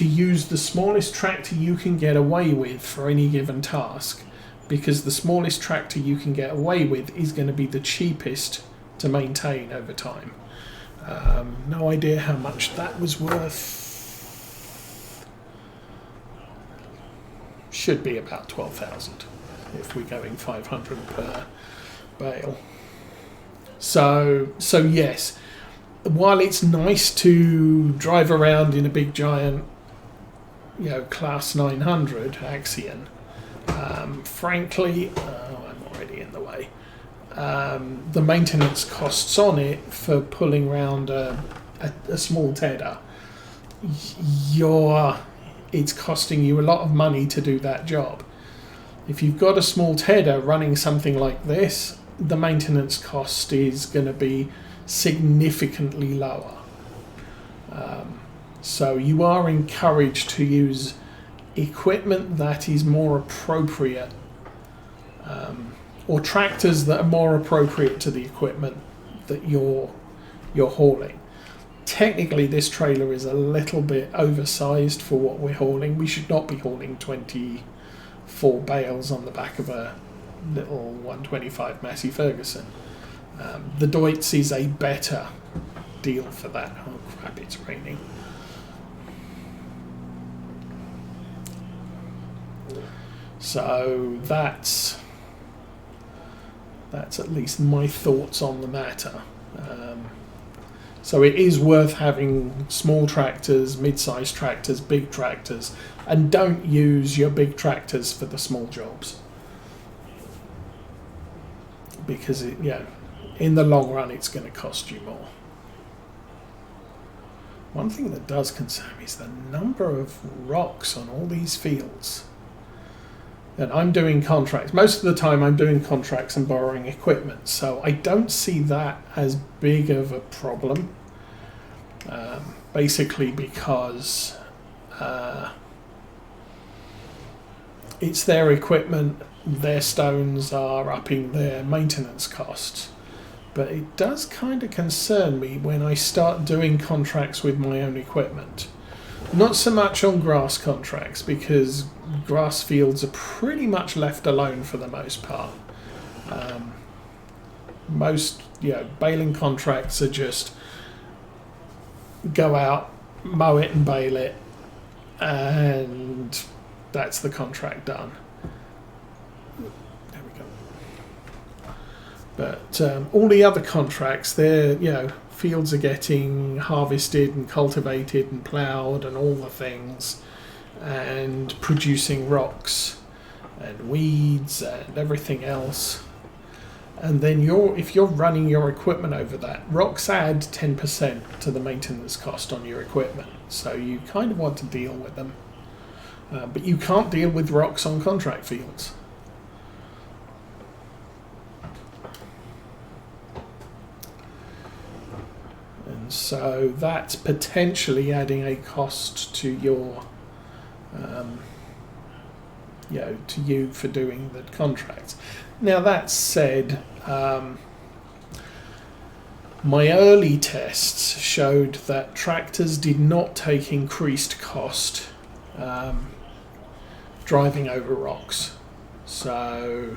to use the smallest tractor you can get away with for any given task, because the smallest tractor you can get away with is going to be the cheapest to maintain over time. No idea how much that was worth. Should be about 12,000 if we're going 500 per bale. So yes, while it's nice to drive around in a big giant, class 900 Axion, frankly, I'm already in the way. The maintenance costs on it for pulling around a small tedder, it's costing you a lot of money to do that job. If you've got a small tedder running something like this, the maintenance cost is going to be significantly lower. So you are encouraged to use equipment that is more appropriate, or tractors that are more appropriate to the equipment that you're hauling. Technically, this trailer is a little bit oversized for what we're hauling. We should not be hauling 24 bales on the back of a little 125 Massey Ferguson. The Deutz is a better deal for that. Oh crap, it's raining. So that's at least my thoughts on the matter. So it is worth having small tractors, mid-sized tractors, big tractors, and don't use your big tractors for the small jobs, because in the long run it's going to cost you more. One thing that does concern me is the number of rocks on all these fields. And I'm doing contracts. Most of the time I'm doing contracts and borrowing equipment, so I don't see that as big of a problem. Basically because it's their equipment, their stones are upping their maintenance costs. But it does kind of concern me when I start doing contracts with my own equipment. Not so much on grass contracts, because grass fields are pretty much left alone for the most part. Most baling contracts are just go out, mow it and bale it, and that's the contract done. There we go. But all the other contracts, they're fields are getting harvested and cultivated and ploughed and all the things, and producing rocks and weeds and everything else. And then if you're running your equipment over that, rocks add 10% to the maintenance cost on your equipment. So you kind of want to deal with them. But you can't deal with rocks on contract fields. And so that's potentially adding a cost to your, to you for doing the contracts. Now that said, my early tests showed that tractors did not take increased cost driving over rocks. So,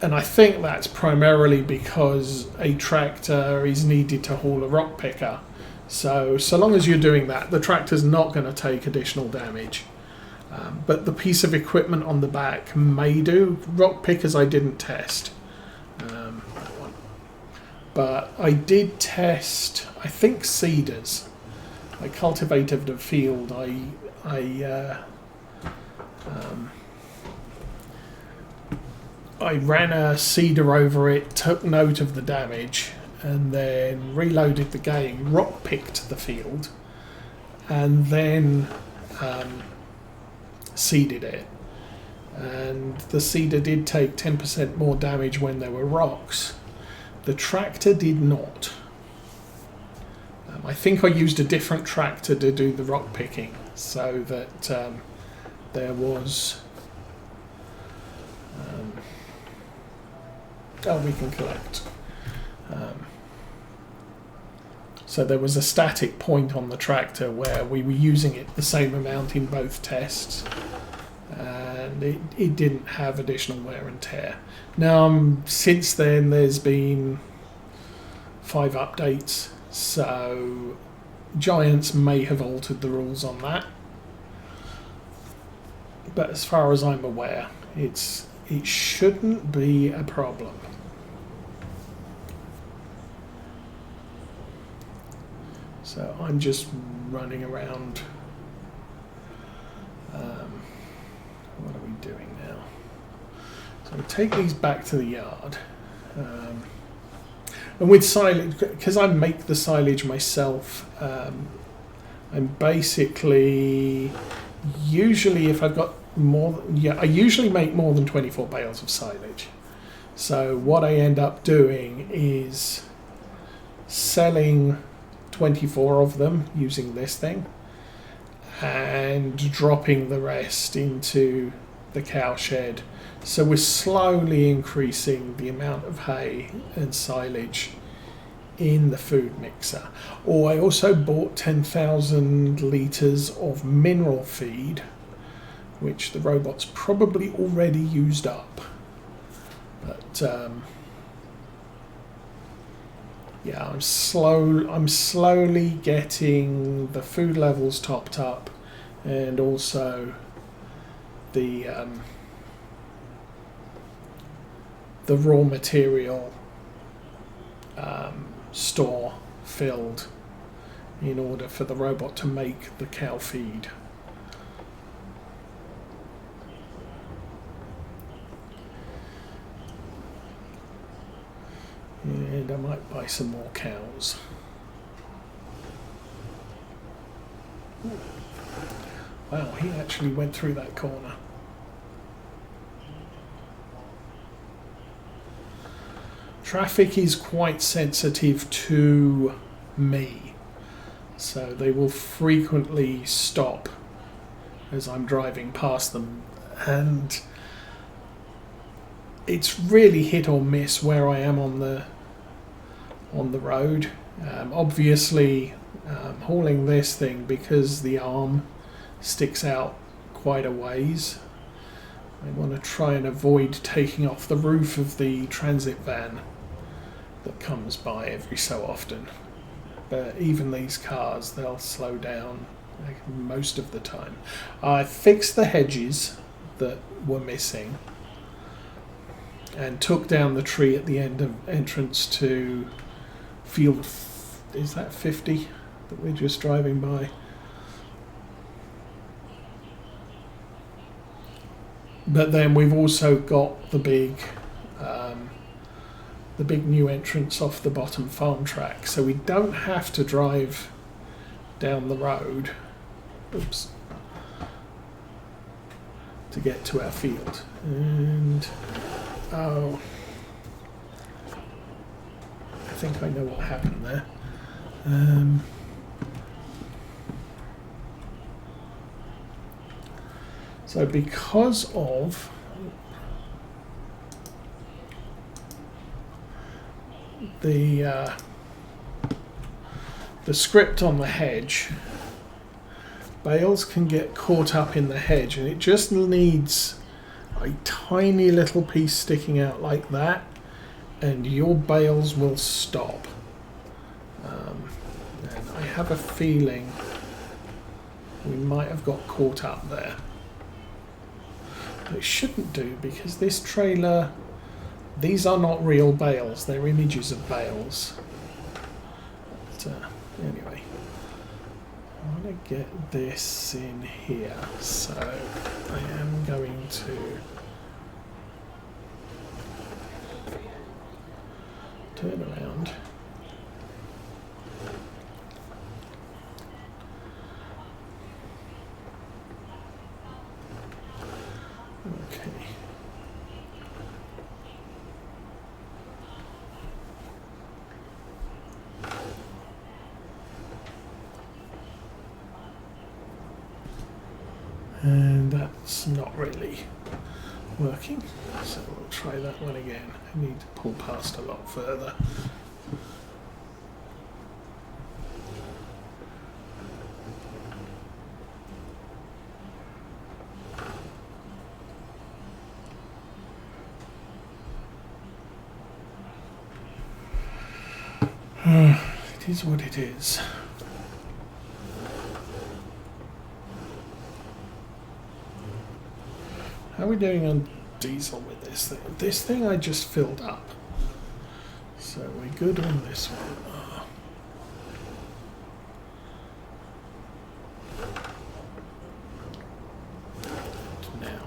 and I think that's primarily because a tractor is needed to haul a rock picker. So long as you're doing that, the tractor's not going to take additional damage. But the piece of equipment on the back may do. Rock pickers I didn't test. That one. But I did test, I think, seeders. I cultivated a field. I ran a seeder over it, took note of the damage, and then reloaded the game, rock picked the field, and then seeded it. And the seeder did take 10% more damage when there were rocks. The tractor did not. I think I used a different tractor to do the rock picking, so that there was... we can collect. So there was a static point on the tractor where we were using it the same amount in both tests, and it didn't have additional wear and tear. Now, since then, there's been 5 updates, so Giants may have altered the rules on that. But as far as I'm aware, it shouldn't be a problem. So I'm just running around. What are we doing now? So we take these back to the yard. And with silage, because I make the silage myself, I'm basically, usually if I've got more, I usually make more than 24 bales of silage. So what I end up doing is selling 24 of them using this thing and dropping the rest into the cow shed. So we're slowly increasing the amount of hay and silage in the food mixer. Or I also bought 10,000 litres of mineral feed, which the robot's probably already used up. But yeah, I'm slowly getting the food levels topped up, and also the raw material store filled in order for the robot to make the cow feed. And I might buy some more cows. Wow, he actually went through that corner. Traffic is quite sensitive to me, so they will frequently stop as I'm driving past them, and it's really hit or miss where I am on the road. Obviously, hauling this thing, because the arm sticks out quite a ways, I want to try and avoid taking off the roof of the transit van that comes by every so often. But even these cars, they'll slow down most of the time. I fixed the hedges that were missing and took down the tree at the end of entrance to field, is that 50 that we're just driving by? But then we've also got the big new entrance off the bottom farm track, so we don't have to drive down the road, oops, to get to our field. And oh, I think I know what happened there. So because of the script on the hedge, bales can get caught up in the hedge, and it just needs a tiny little piece sticking out like that, and your bales will stop. And I have a feeling we might have got caught up there. But it shouldn't do, because this trailer, these are not real bales, they're images of bales. But anyway, I want to get this in here, so I am going to turn around. Okay. And that's not really working, so we'll try that one again. I need to pull past a lot further. It is what it is. How are we doing on diesel with this thing? This thing I just filled up. So we're good on this one. Now.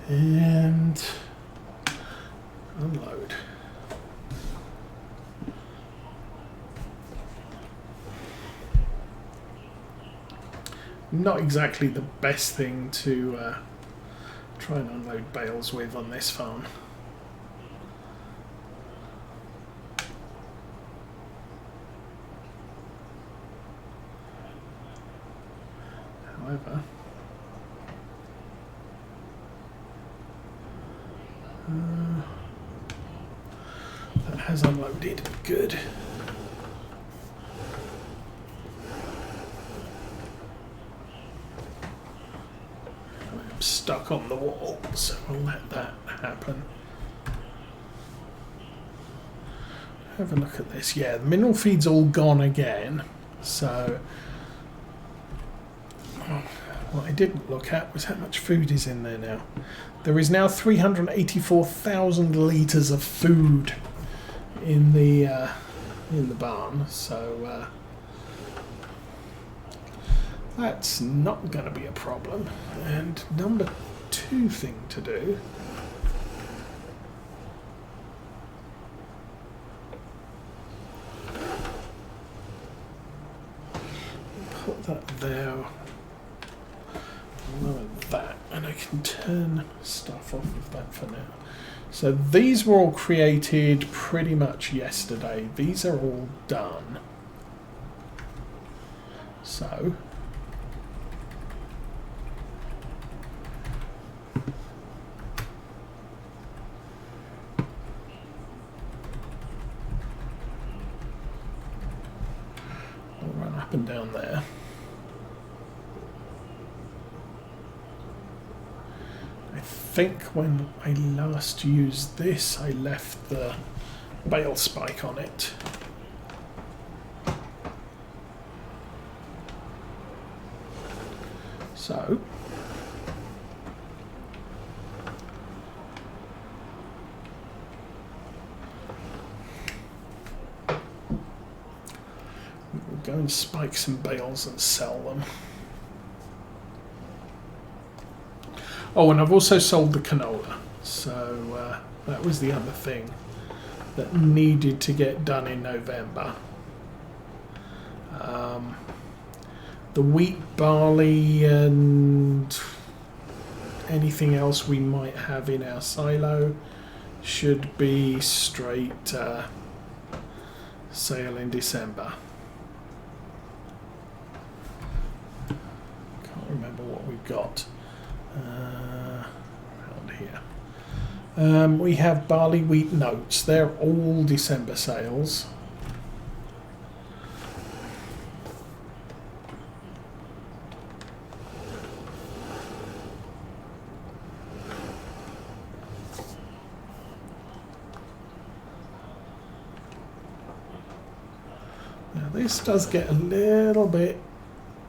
And unload. Not exactly the best thing to try and unload bales with on this farm. However, that has unloaded. Good. I'm stuck on the wall, so we'll let that happen. Have a look at this. Yeah, the mineral feed's all gone again. So what I didn't look at was how much food is in there now. There is now 384,000 litres of food in the barn, so that's not going to be a problem. And number 2 thing to do . Put that there. Lower that, and I can turn stuff off of that for now. So these were all created pretty much yesterday. These are all done. So I'll run up and down there. I think when I last used this, I left the bale spike on it. So we'll go and spike some bales and sell them. Oh, and I've also sold the canola, so that was the other thing that needed to get done in November. The wheat, barley, and anything else we might have in our silo should be straight sale in December. Can't remember what we've got. Around here. We have barley, wheat, and oats. They're all December sales. Now this does get a little bit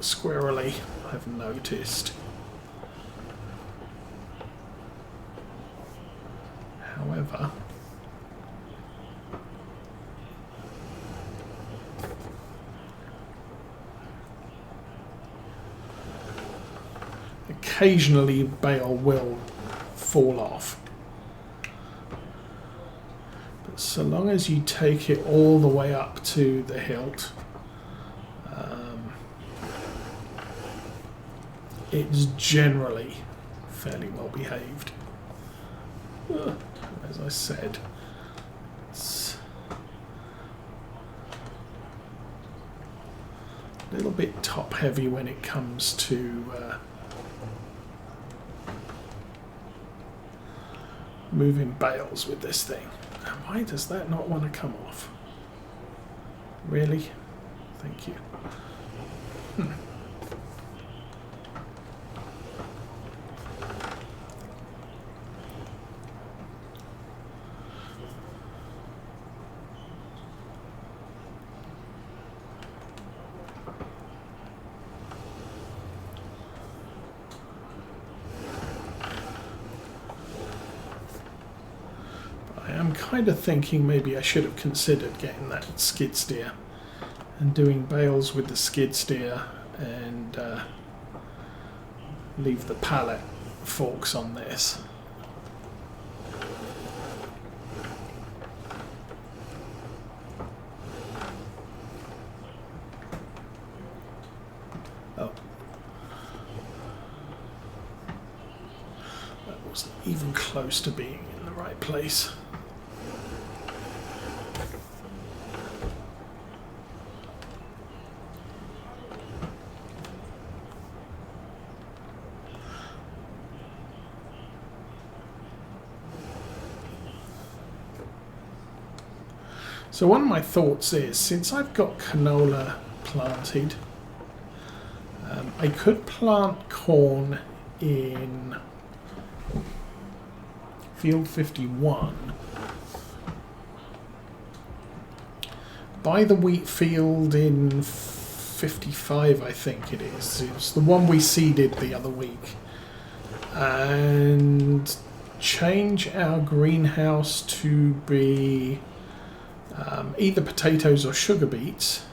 squirrely, I've noticed. However, occasionally a bale will fall off. But so long as you take it all the way up to the hilt, it's generally fairly well behaved. As I said, it's a little bit top heavy when it comes to moving bales with this thing. And why does that not want to come off? Really? Thank you. kind of thinking maybe I should have considered getting that skid steer and doing bales with the skid steer and leave the pallet forks on this. Oh. That wasn't even close to being in the right place. So one of my thoughts is, since I've got canola planted, I could plant corn in field 51, buy the wheat field in 55, I think it is. It's the one we seeded the other week, and change our greenhouse to be either potatoes or sugar beets,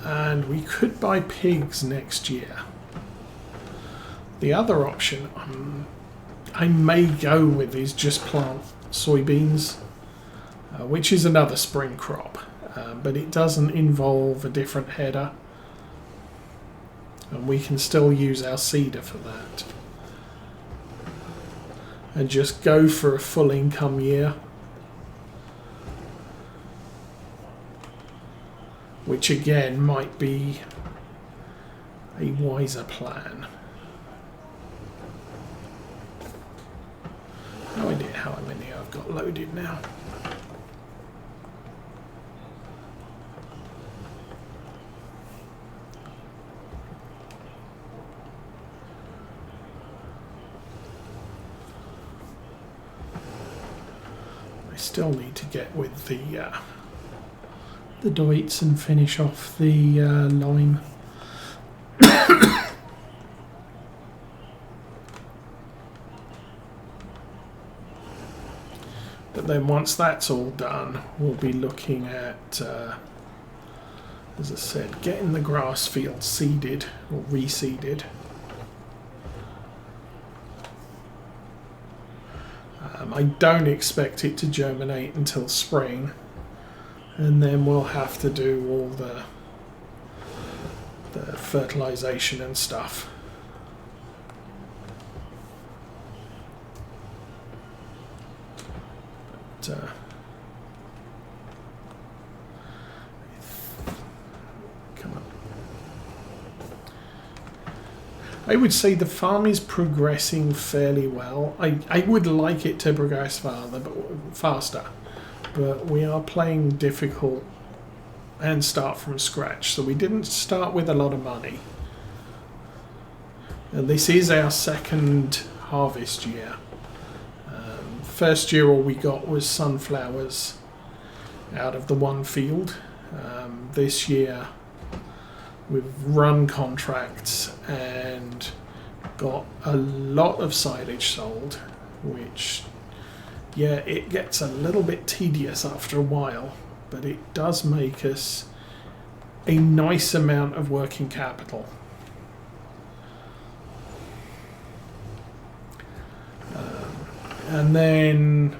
and we could buy pigs next year. The other option I may go with is just plant soybeans, which is another spring crop, but it doesn't involve a different header, and we can still use our seeder for that, and just go for a full income year, which again might be a wiser plan. No idea how many I've got loaded now. I still need to get with the Deutz and finish off the lime. But then once that's all done, we'll be looking at, as I said, getting the grass field seeded or reseeded. I don't expect it to germinate until spring. And then we'll have to do all the fertilization and stuff. But, come on. I would say the farm is progressing fairly well. I would like it to progress faster. But we are playing difficult and start from scratch, so we didn't start with a lot of money. And this is our second harvest year. First year all we got was sunflowers out of the one field. This year we've run contracts and got a lot of silage sold, which, yeah, it gets a little bit tedious after a while, but it does make us a nice amount of working capital. And then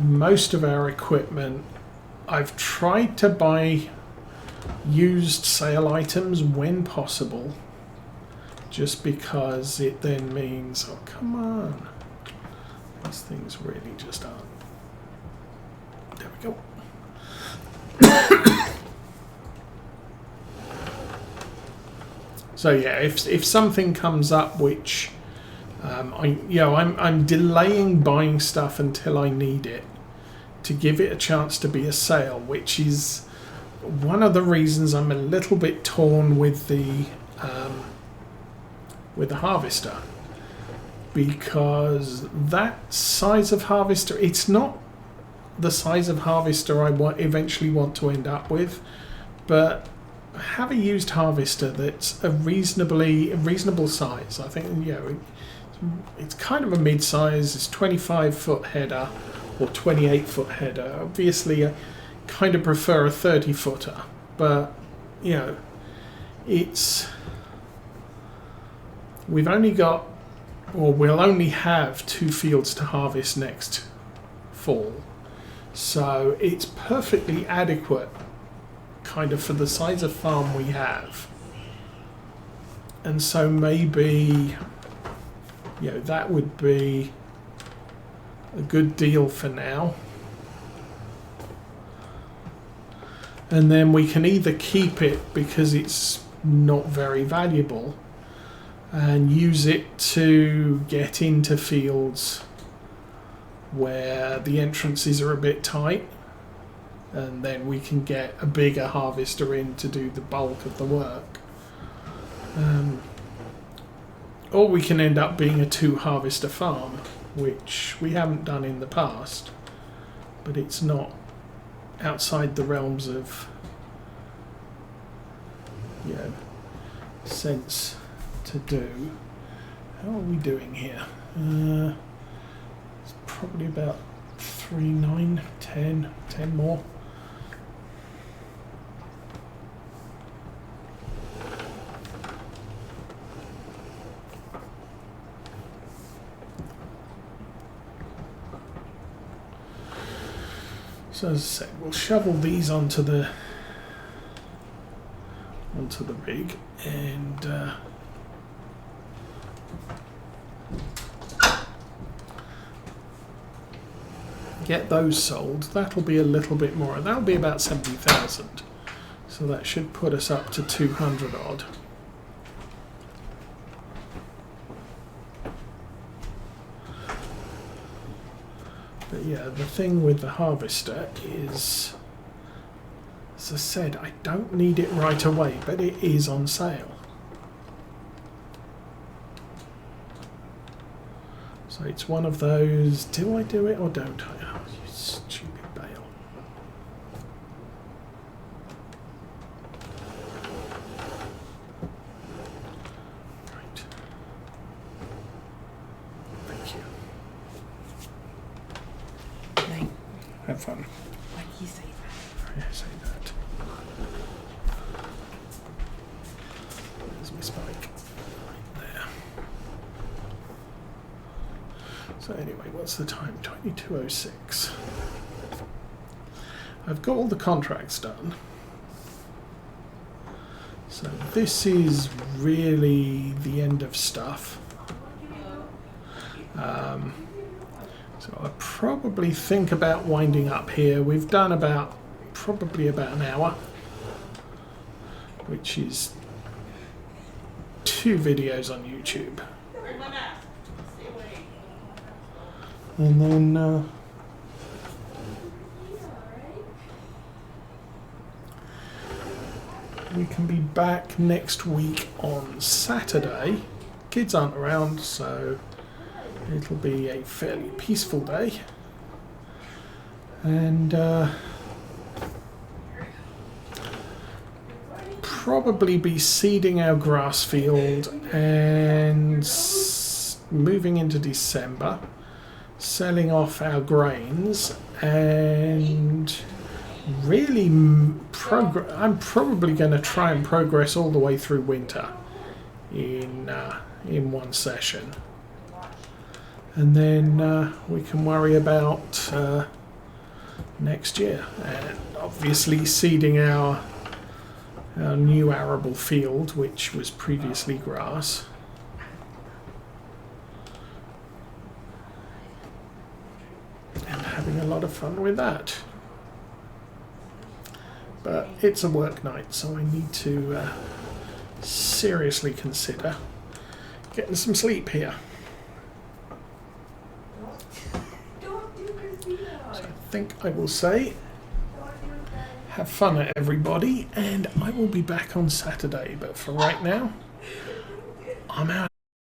most of our equipment, I've tried to buy used sale items when possible, just because it then means, oh come on, these things really just aren't. There we go. So yeah, if something comes up which I'm delaying buying stuff until I need it to give it a chance to be a sale, which is one of the reasons I'm a little bit torn with the harvester, because that size of harvester, it's not the size of harvester I eventually want to end up with, but have a used harvester that's a reasonable size. I think it's kind of a mid-size. It's 25-foot header or 28-foot header. Obviously, I kind of prefer a 30-footer, but you know, we've only got, or we'll only have 2 fields to harvest next fall, so it's perfectly adequate kind of for the size of farm we have. And so maybe, you know, that would be a good deal for now. And then we can either keep it because it's not very valuable and use it to get into fields where the entrances are a bit tight, and then we can get a bigger harvester in to do the bulk of the work. Or we can end up being a 2-harvester farm, which we haven't done in the past, but it's not outside the realms of, you know, sense to do. How are we doing here? It's probably about 3, 9, 10 more. So as I said, we'll shovel these onto the rig and get those sold. That'll be a little bit more. That'll be about 70,000. So that should put us up to 200 odd. But yeah, the thing with the harvester is, as I said, I don't need it right away, but it is on sale. So it's one of those, do I do it or don't I? Oh, you stupid bale. Right. Thank you. Have fun. Like you say that. Yeah, say that. There's my spike. Right there. So anyway, what's the time? 22:06. I've got all the contracts done. So this is really the end of stuff. So I probably think about winding up here. We've done probably about an hour, which is 2 videos on YouTube. And then we can be back next week on Saturday. Kids aren't around, so it'll be a fairly peaceful day, and probably be seeding our grass field and moving into December, selling off our grains, and really I'm probably going to try and progress all the way through winter in one session. And then we can worry about next year, and obviously seeding our new arable field, which was previously grass. And having a lot of fun with that. But it's a work night, so I need to seriously consider getting some sleep here. So I think I will say, have fun everybody, and I will be back on Saturday. But for right now, I'm out.